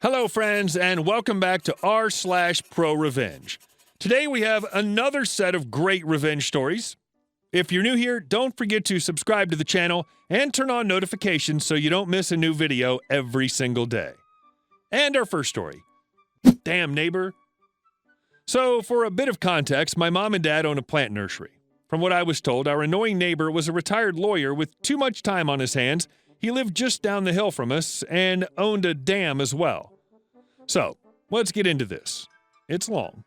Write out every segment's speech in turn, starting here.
Hello, friends, and welcome back to r/ProRevenge. Today we have another set of great revenge stories. If you're new here, don't forget to subscribe to the channel and turn on notifications so you don't miss a new video every single day. And our first story. Damn neighbor. So, for a bit of context, my mom and dad own a plant nursery. From what I was told, our annoying neighbor was a retired lawyer with too much time on his hands. He lived just down the hill from us and owned a dam as well. So, let's get into this. It's long.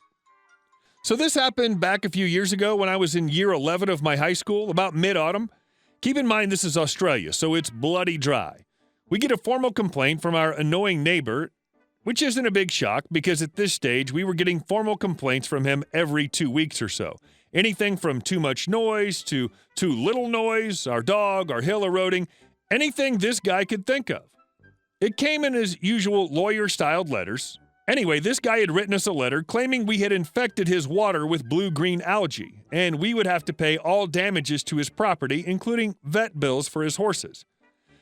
So this happened back a few years ago when I was in year 11 of my high school, about mid-autumn. Keep in mind this is Australia, so it's bloody dry. We get a formal complaint from our annoying neighbor, which isn't a big shock because at this stage we were getting formal complaints from him every 2 weeks or so. Anything from too much noise to too little noise, our dog, our hill eroding, anything this guy could think of. It came in his usual lawyer-styled letters. Anyway, this guy had written us a letter claiming we had infected his water with blue-green algae, and we would have to pay all damages to his property, including vet bills for his horses.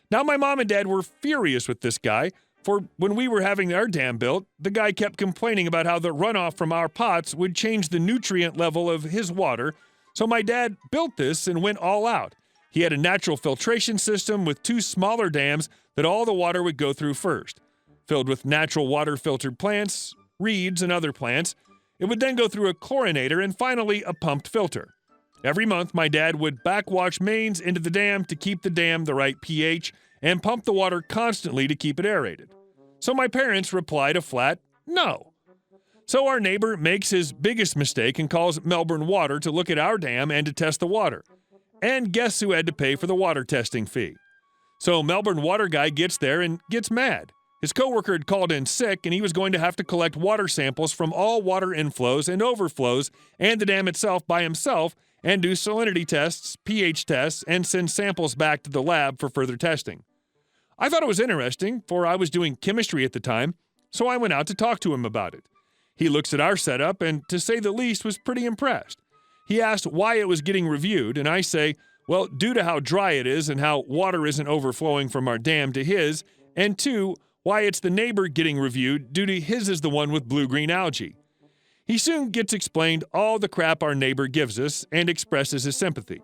Now, my mom and dad were furious with this guy, for when we were having our dam built, the guy kept complaining about how the runoff from our pots would change the nutrient level of his water, so my dad built this and went all out. He had a natural filtration system with 2 smaller dams that all the water would go through first. Filled with natural water-filtered plants, reeds, and other plants, it would then go through a chlorinator and finally a pumped filter. Every month, my dad would backwash mains into the dam to keep the dam the right pH and pump the water constantly to keep it aerated. So my parents replied a flat no. So our neighbor makes his biggest mistake and calls Melbourne Water to look at our dam and to test the water. And guess who had to pay for the water testing fee? So Melbourne Water guy gets there and gets mad. His coworker had called in sick and he was going to have to collect water samples from all water inflows and overflows and the dam itself by himself and do salinity tests, pH tests, and send samples back to the lab for further testing. I thought it was interesting, for I was doing chemistry at the time, so I went out to talk to him about it. He looks at our setup and, to say the least, was pretty impressed. He asked why it was getting reviewed, and I say, well, due to how dry it is and how water isn't overflowing from our dam to his, and 2, why it's the neighbor getting reviewed due to his is the one with blue-green algae. He soon gets explained all the crap our neighbor gives us and expresses his sympathy.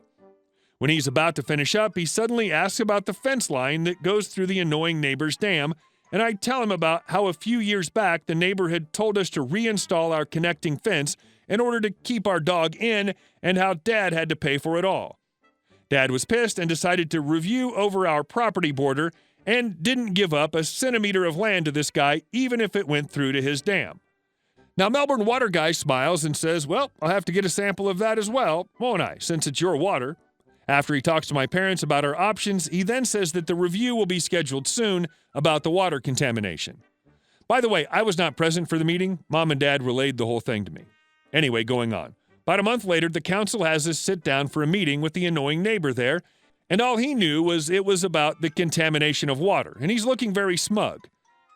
When he's about to finish up, he suddenly asks about the fence line that goes through the annoying neighbor's dam, and I tell him about how a few years back the neighbor had told us to reinstall our connecting fence in order to keep our dog in, and how Dad had to pay for it all. Dad was pissed and decided to review over our property border and didn't give up a centimeter of land to this guy, even if it went through to his dam. Now, Melbourne Water guy smiles and says, well, I'll have to get a sample of that as well, won't I, since it's your water. After he talks to my parents about our options, he then says that the review will be scheduled soon about the water contamination. By the way, I was not present for the meeting. Mom and Dad relayed the whole thing to me. Anyway, going on. About a month later, the council has us sit down for a meeting with the annoying neighbor there, and all he knew was it was about the contamination of water, and he's looking very smug.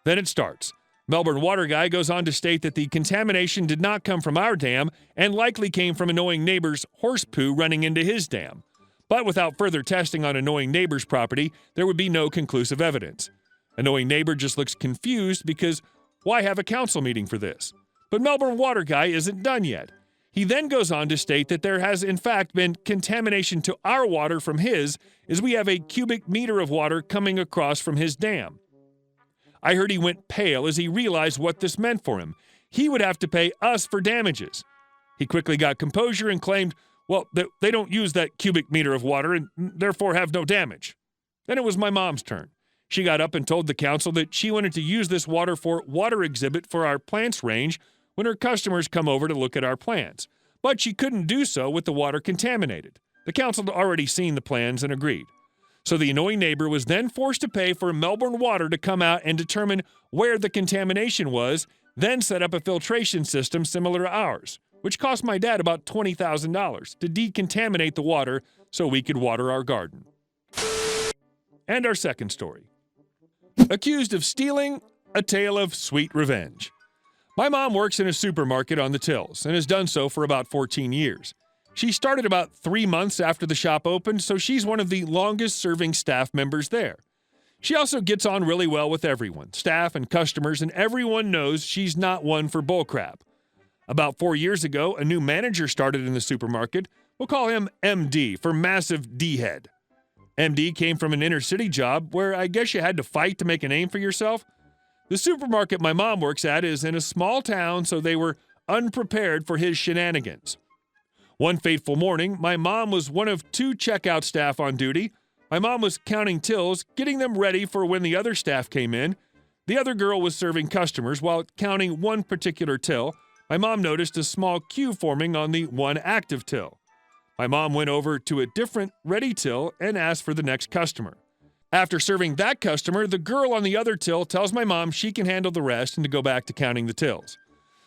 Then it starts. Melbourne Water guy goes on to state that the contamination did not come from our dam and likely came from annoying neighbor's horse poo running into his dam. But without further testing on annoying neighbor's property, there would be no conclusive evidence. Annoying neighbor just looks confused because why have a council meeting for this? But Melbourne Water guy isn't done yet. He then goes on to state that there has in fact been contamination to our water from his, as we have a cubic meter of water coming across from his dam. I heard he went pale as he realized what this meant for him. He would have to pay us for damages. He quickly got composure and claimed, well, they don't use that cubic meter of water and therefore have no damage. Then it was my mom's turn. She got up and told the council that she wanted to use this water for water exhibit for our plants range when her customers come over to look at our plants. But she couldn't do so with the water contaminated. The council had already seen the plans and agreed. So the annoying neighbor was then forced to pay for Melbourne Water to come out and determine where the contamination was, then set up a filtration system similar to ours, which cost my dad about $20,000 to decontaminate the water so we could water our garden. And our second story. Accused of stealing, a tale of sweet revenge. My mom works in a supermarket on the Tills and has done so for about 14 years. She started about 3 months after the shop opened, so she's one of the longest-serving staff members there. She also gets on really well with everyone, staff and customers, and everyone knows she's not one for bullcrap. About 4 years ago, a new manager started in the supermarket. We'll call him MD for Massive D-Head. MD came from an inner-city job where I guess you had to fight to make a name for yourself. The supermarket my mom works at is in a small town, so they were unprepared for his shenanigans. One fateful morning, my mom was one of 2 checkout staff on duty. My mom was counting tills, getting them ready for when the other staff came in. The other girl was serving customers while counting one particular till. My mom noticed a small queue forming on the one active till. My mom went over to a different ready till and asked for the next customer. After serving that customer, the girl on the other till tells my mom she can handle the rest and to go back to counting the tills.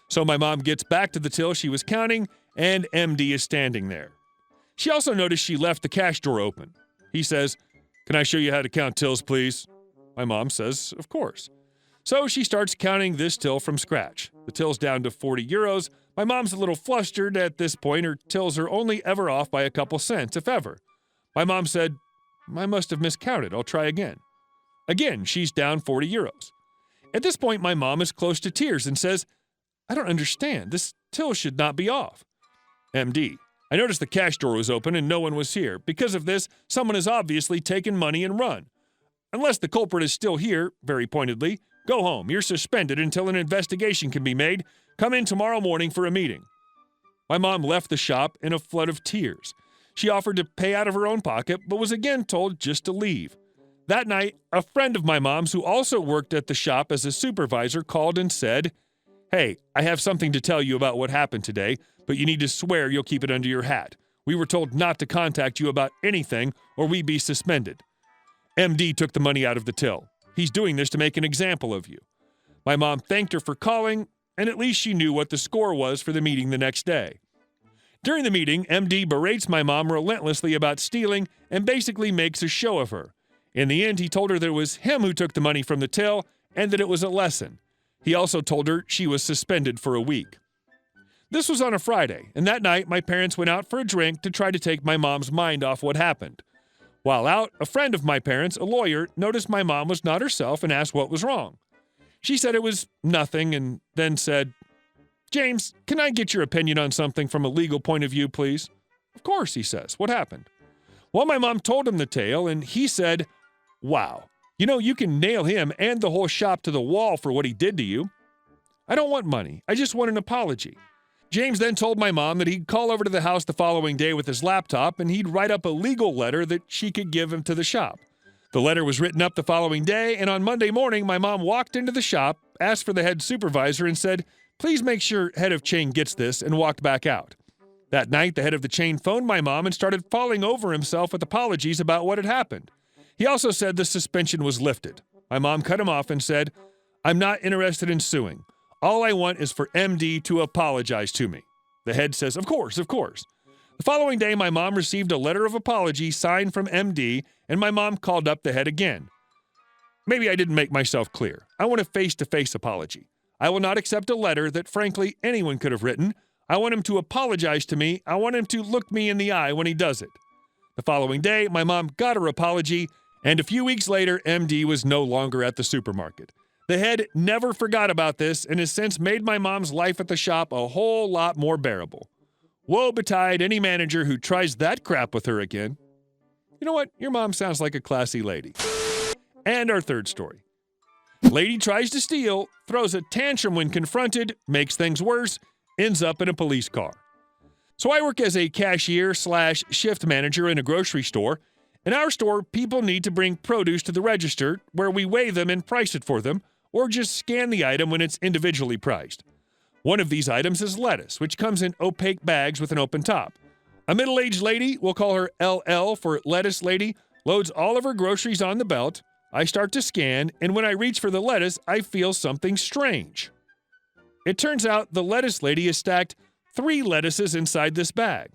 So my mom gets back to the till she was counting, and MD is standing there. She also noticed she left the cash drawer open. He says, "Can I show you how to count tills, please?" My mom says, "Of course." So she starts counting this till from scratch. The till's down to 40 euros. My mom's a little flustered at this point. Her tills are only ever off by a couple cents, if ever. My mom said, "I must have miscounted. I'll try again." Again, she's down 40 euros. At this point, my mom is close to tears and says, "I don't understand. This till should not be off." MD, "I noticed the cash drawer was open and no one was here. Because of this, someone has obviously taken money and run. Unless the culprit is still here," very pointedly, "go home. You're suspended until an investigation can be made. Come in tomorrow morning for a meeting." My mom left the shop in a flood of tears. She offered to pay out of her own pocket, but was again told just to leave. That night, a friend of my mom's who also worked at the shop as a supervisor called and said, "Hey, I have something to tell you about what happened today, but you need to swear you'll keep it under your hat. We were told not to contact you about anything or we'd be suspended." MD took the money out of the till. "He's doing this to make an example of you." My mom thanked her for calling, and at least she knew what the score was for the meeting the next day. During the meeting, MD berates my mom relentlessly about stealing and basically makes a show of her. In the end, he told her that it was him who took the money from the till and that it was a lesson. He also told her she was suspended for a week. This was on a Friday, and that night my parents went out for a drink to try to take my mom's mind off what happened. While out, a friend of my parents, a lawyer, noticed my mom was not herself and asked what was wrong. She said it was nothing and then said, "James, can I get your opinion on something from a legal point of view, please?" "Of course," he says. "What happened?" Well, my mom told him the tale, and he said, "Wow, you can nail him and the whole shop to the wall for what he did to you." "I don't want money. I just want an apology." James then told my mom that he'd call over to the house the following day with his laptop and he'd write up a legal letter that she could give him to the shop. The letter was written up the following day, and on Monday morning, my mom walked into the shop, asked for the head supervisor, and said, "Please make sure head of chain gets this," and walked back out. That night, the head of the chain phoned my mom and started falling over himself with apologies about what had happened. He also said the suspension was lifted. My mom cut him off and said, "I'm not interested in suing. All I want is for MD to apologize to me." The head says, "Of course, of course." The following day, my mom received a letter of apology signed from MD, and my mom called up the head again. Maybe I didn't make myself clear. I want a face-to-face apology. I will not accept a letter that, frankly, anyone could have written. I want him to apologize to me. I want him to look me in the eye when he does it. The following day, my mom got her apology, and a few weeks later, MD was no longer at the supermarket. The head never forgot about this and has since made my mom's life at the shop a whole lot more bearable. Woe betide any manager who tries that crap with her again. You know what? Your mom sounds like a classy lady. And our third story. Lady tries to steal, throws a tantrum when confronted, makes things worse, ends up in a police car. So I work as a cashier/shift manager in a grocery store. In our store, people need to bring produce to the register where we weigh them and price it for them, or just scan the item when it's individually priced. One of these items is lettuce, which comes in opaque bags with an open top. A middle-aged lady, we'll call her LL for lettuce lady, loads all of her groceries on the belt. I start to scan, and when I reach for the lettuce, I feel something strange. It turns out the lettuce lady has stacked 3 lettuces inside this bag.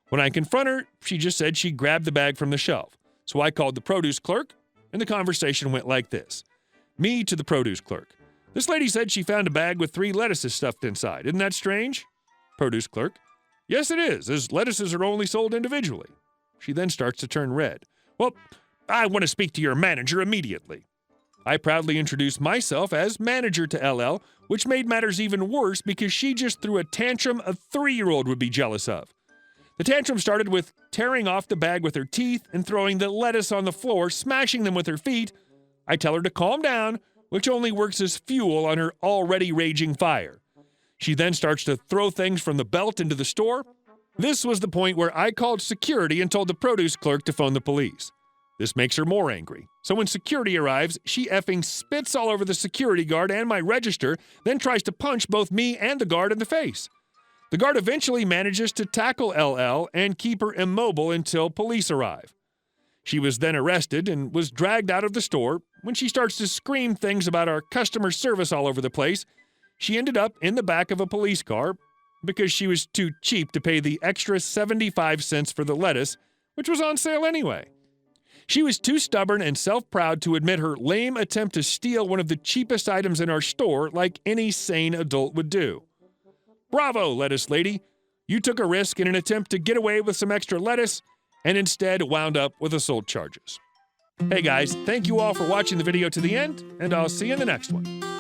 When I confront her, she just said she grabbed the bag from the shelf. So I called the produce clerk, and the conversation went like this. Me to the produce clerk. This lady said she found a bag with 3 lettuces stuffed inside. Isn't that strange? Produce clerk. Yes, it is, as lettuces are only sold individually. She then starts to turn red. Well, I want to speak to your manager immediately. I proudly introduced myself as manager to LL, which made matters even worse because she just threw a tantrum a 3-year-old would be jealous of. The tantrum started with tearing off the bag with her teeth and throwing the lettuce on the floor, smashing them with her feet. I tell her to calm down, which only works as fuel on her already raging fire. She then starts to throw things from the belt into the store. This was the point where I called security and told the produce clerk to phone the police. This makes her more angry. So when security arrives, she effing spits all over the security guard and my register, then tries to punch both me and the guard in the face. The guard eventually manages to tackle LL and keep her immobile until police arrive. She was then arrested and was dragged out of the store. When she starts to scream things about our customer service all over the place, she ended up in the back of a police car because she was too cheap to pay the extra 75 cents for the lettuce, which was on sale anyway. She was too stubborn and self-proud to admit her lame attempt to steal one of the cheapest items in our store like any sane adult would do. Bravo, lettuce lady. You took a risk in an attempt to get away with some extra lettuce and instead wound up with assault charges. Hey guys, thank you all for watching the video to the end, and I'll see you in the next one.